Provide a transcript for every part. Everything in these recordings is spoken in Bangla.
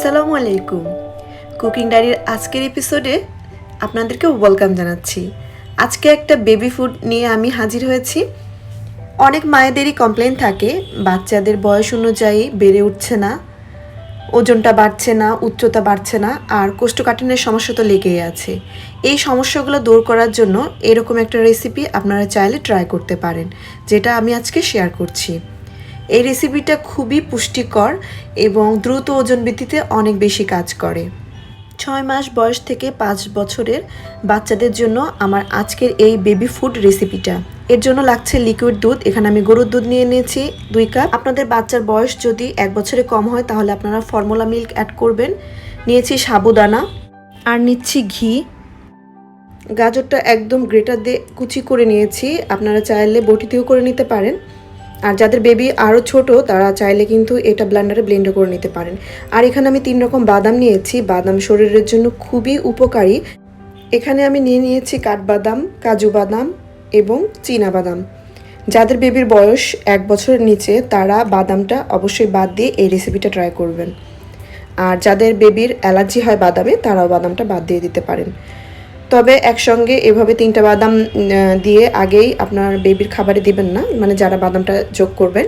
আসসালামু আলাইকুম। কুকিং ডায়েরির আজকের এপিসোডে আপনাদেরকে ওয়েলকাম জানাচ্ছি। আজকে একটা বেবি ফুড নিয়ে আমি হাজির হয়েছি। অনেক মায়েদেরই কমপ্লেন থাকে বাচ্চাদের বয়স অনুযায়ী বেড়ে উঠছে না, ওজনটা বাড়ছে না, উচ্চতা বাড়ছে না, আর কোষ্ঠকাঠিন্যের সমস্যা তো লেগেই আছে। এই সমস্যাগুলো দূর করার জন্য এরকম একটা রেসিপি আপনারা চাইলে ট্রাই করতে পারেন, যেটা আমি আজকে শেয়ার করছি। এই রেসিপিটা খুবই পুষ্টিকর এবং দ্রুত ওজন বৃদ্ধিতে অনেক বেশি কাজ করে। 6 মাস বয়স থেকে 5 বছরের বাচ্চাদের জন্য আমার আজকের এই বেবি ফুড রেসিপিটা। এর জন্য লাগছে লিকুইড দুধ। এখানে আমি গরুর দুধ নিয়ে নিয়েছি 2 কাপ। আপনাদের বাচ্চার বয়স যদি 1 বছরের কম হয় তাহলে আপনারা ফর্মুলা মিল্ক অ্যাড করবেন। নিয়েছি সাবুদানা আর নিচ্ছি ঘি। গাজরটা একদম গ্রেটার দিয়ে কুচি করে নিয়েছি, আপনারা চাইলে বটিতেও করে নিতে পারেন। আর যাদের বেবি আরও ছোট তারা চাইলে কিন্তু এটা ব্লেন্ডারে ব্লেন্ডও করে নিতে পারেন। আর এখানে আমি 3 রকম বাদাম নিয়েছি। বাদাম শরীরের জন্য খুবই উপকারী। এখানে আমি নিয়েছি কাঠবাদাম, কাজু বাদাম এবং চীনা বাদাম। যাদের বেবির বয়স 1 বছরের নিচে তারা বাদামটা অবশ্যই বাদ দিয়ে এই রেসিপিটা ট্রাই করবেন। আর যাদের বেবির অ্যালার্জি হয় বাদামে তারাও বাদামটা বাদ দিয়ে দিতে পারেন। তবে একসঙ্গে এভাবে 3টা বাদাম দিয়ে আগেই আপনার বেবির খাবারে দিবেন না, মানে যারা বাদামটা যোগ করবেন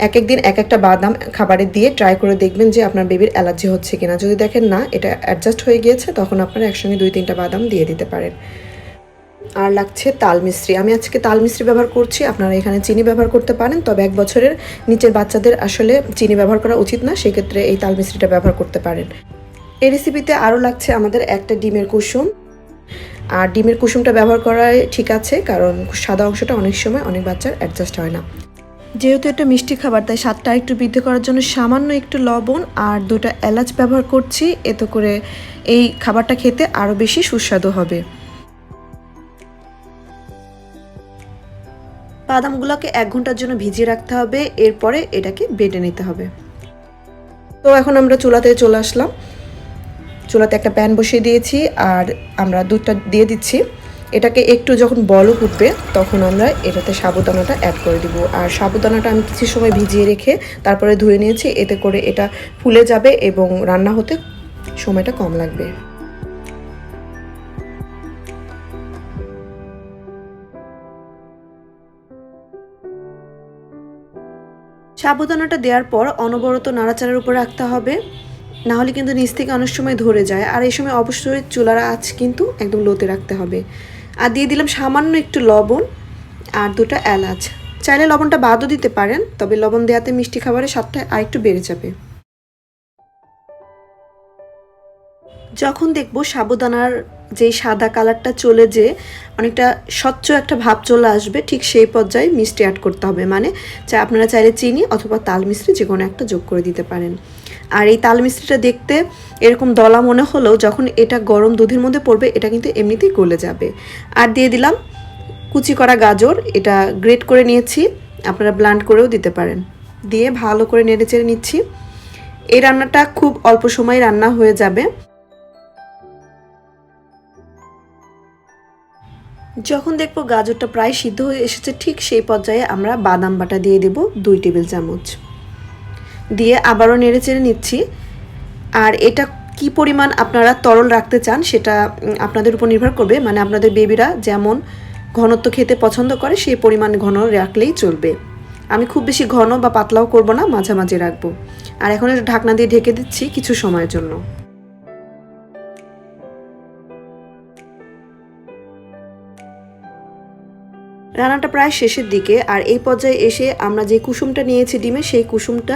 এক এক দিন এক একটা বাদাম খাবারে দিয়ে ট্রাই করে দেখবেন যে আপনার বেবির অ্যালার্জি হচ্ছে কিনা। যদি দেখেন না এটা অ্যাডজাস্ট হয়ে গিয়েছে তখন আপনারা একসঙ্গে 2-3টা বাদাম দিয়ে দিতে পারেন। আর লাগছে তাল মিশ্রি। আমি আজকে তাল মিশ্রি ব্যবহার করছি, আপনারা এখানে চিনি ব্যবহার করতে পারেন। তবে 1 বছরের নিচের বাচ্চাদের আসলে চিনি ব্যবহার করা উচিত না, সেক্ষেত্রে এই তাল মিশ্রিটা ব্যবহার করতে পারেন। এই রেসিপিতে আরও লাগছে আমাদের একটা ডিমের কুসুম। আর ডিমের কুসুমটা ব্যবহার করাই ঠিক আছে, কারণ সাদা অংশটা অনেক সময় অনেক বাচ্চার অ্যাডজাস্ট হয় না। যেহেতু এটা মিষ্টি খাবার তাই স্বাদটা একটু বৃদ্ধি করার জন্য সামান্য একটু লবণ আর 2টা এলাচ ব্যবহার করছি। এতে করে এই খাবারটা খেতে আরও বেশি সুস্বাদু হবে। বাদামগুলোকে 1 ঘন্টার জন্য ভিজিয়ে রাখতে হবে, এরপরে এটাকে বেটে নিতে হবে। তো এখন আমরা চুলাতে চলে আসলাম। চুলাতে একটা প্যান বসিয়ে দিয়েছি আর আমরা দুধটা দিয়ে দিচ্ছি। এটাকে একটু যখন বলক উঠবে তখন আমরা এটাতে সাবুদানাটা অ্যাড করে দিব। আর সাবুদানাটা আমি কিছু সময় ভিজিয়ে রেখে তারপরে ধুয়ে নিয়েছি, এতে করে এটা ফুলে যাবে এবং রান্না হতে সময়টা কম লাগবে। সাবুদানাটা দেওয়ার পর অনবরত নাড়াচাড়ার উপর রাখতে হবে, না হলে কিন্তু নিচ থেকে অনেক সময় ধরে যায়। আর এই সময় অবশ্যই চুলার আঁচ কিন্তু একদম লোতে রাখতে হবে। আর দিয়ে দিলাম সামান্য একটু লবণ আর 2টা এলাচ। চাইলে লবণটা বাদও দিতে পারেন, তবে লবণ দেওয়াতে মিষ্টি খাবারের স্বাদটা আরেকটু বেড়ে যাবে। যখন দেখবো সাবুদানার যেই সাদা কালারটা চলে যে অনেকটা স্বচ্ছ একটা ভাব চলে আসবে, ঠিক সেই পর্যায়ে মিষ্টি অ্যাড করতে হবে। মানে আপনারা চাইলে চিনি অথবা তাল মিশ্রি যে কোনো একটা যোগ করে দিতে পারেন। আর এই তাল মিশ্রিটা দেখতে এরকম দলা মনে হলেও যখন এটা গরম দুধের মধ্যে পড়বে এটা কিন্তু এমনিতেই গলে যাবে। আর দিয়ে দিলাম কুচি করা গাজর, এটা গ্রেট করে নিয়েছি, আপনারা ব্লান্ড করেও দিতে পারেন। দিয়ে ভালো করে নেড়েচেড়ে নিচ্ছি। এই রান্নাটা খুব অল্প সময় রান্না হয়ে যাবে। যখন দেখবো গাজরটা প্রায় সিদ্ধ হয়ে এসেছে ঠিক সেই পর্যায়ে আমরা বাদাম বাটা দিয়ে দেব 2 টেবিল চামচ। দিয়ে আবারও নেড়েচেড়ে নিচ্ছি। আর এটা কি পরিমাণ আপনারা তরল রাখতে চান সেটা আপনাদের উপর নির্ভর করবে, মানে আপনাদের বেবিরা যেমন ঘনত্ব খেতে পছন্দ করে সেই পরিমাণ ঘন রাখলেই চলবে। আমি খুব বেশি ঘন বা পাতলাও করব না, মাঝামাঝি রাখবো। আর এখন এটা ঢাকনা দিয়ে ঢেকে দিচ্ছি কিছু সময়ের জন্য। রান্নাটা প্রায় শেষের দিকে। আর এই পর্যায়ে এসে আমরা যে কুসুমটা নিয়েছি ডিমে, সেই কুসুমটা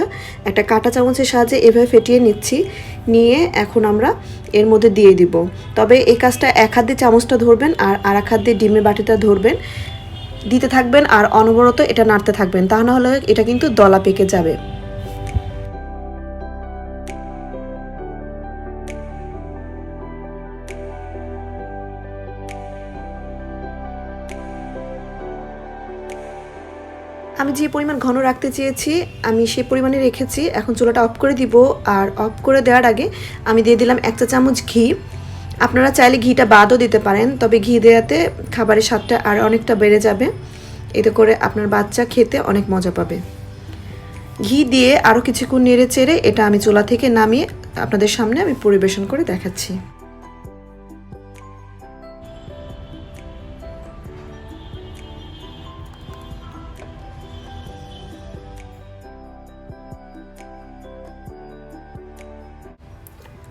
একটা কাঁটা চামচের সাহায্যে এভাবে ফেটিয়ে নিচ্ছি। নিয়ে এখন আমরা এর মধ্যে দিয়ে দিব। তবে এই কাজটা এক হাত দিয়ে চামচটা ধরবেন আর আরেক হাত দিয়ে ডিমের বাটিটা ধরবেন, দিতে থাকবেন আর অনবরত এটা নাড়তে থাকবেন, তা না হলে এটা কিন্তু দলা পেকে যাবে। আমি যে পরিমাণ ঘন রাখতে চেয়েছি আমি সেই পরিমাণে রেখেছি। এখন চুলাটা অফ করে দিব। আর অফ করে দেওয়ার আগে আমি দিয়ে দিলাম 1 চা চামচ ঘি। আপনারা চাইলে ঘিটা বাদও দিতে পারেন, তবে ঘি দেওয়াতে খাবারের স্বাদটা আর অনেকটা বেড়ে যাবে। এতে করে আপনার বাচ্চা খেতে অনেক মজা পাবে। ঘি দিয়ে আরও কিছুক্ষণ নেড়ে চেড়ে এটা আমি চুলা থেকে নামিয়ে আপনাদের সামনে আমি পরিবেশন করে দেখাচ্ছি।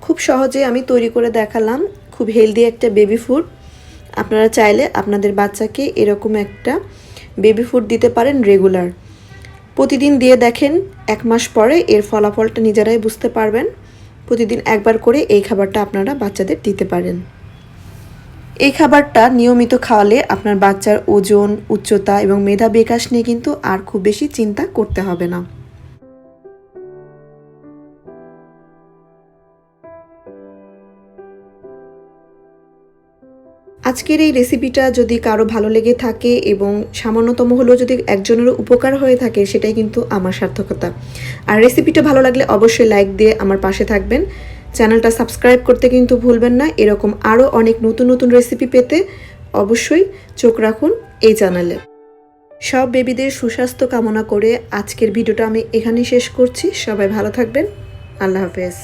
খুব সহজে আমি তৈরি করে দেখালাম, খুব হেলদি একটা বেবি ফুড। আপনারা চাইলে আপনাদের বাচ্চাকে এরকম একটা বেবি ফুড দিতে পারেন রেগুলার। প্রতিদিন দিয়ে দেখেন, 1 মাস পরে এর ফলাফলটা নিজেরাই বুঝতে পারবেন। প্রতিদিন একবার করে এই খাবারটা আপনারা বাচ্চাদের দিতে পারেন। এই খাবারটা নিয়মিত খাওয়ালে আপনার বাচ্চার ওজন, উচ্চতা এবং মেধা বিকাশ নিয়ে কিন্তু আর খুব বেশি চিন্তা করতে হবে না। আজকের এই রেসিপিটা যদি কারো ভালো লেগে থাকে এবং সামান্যতম হলেও যদি একজনেরও উপকার হয়ে থাকে, সেটাই কিন্তু আমার সার্থকতা। আর রেসিপিটা ভালো লাগলে অবশ্যই লাইক দিয়ে আমার পাশে থাকবেন। চ্যানেলটা সাবস্ক্রাইব করতে কিন্তু ভুলবেন না। এরকম আরও অনেক নতুন নতুন রেসিপি পেতে অবশ্যই চোখ রাখুন এই চ্যানেলে। সব বেবিদের সুস্বাস্থ্য কামনা করে আজকের ভিডিওটা আমি এখানেই শেষ করছি। সবাই ভালো থাকবেন। আল্লাহ হাফেজ।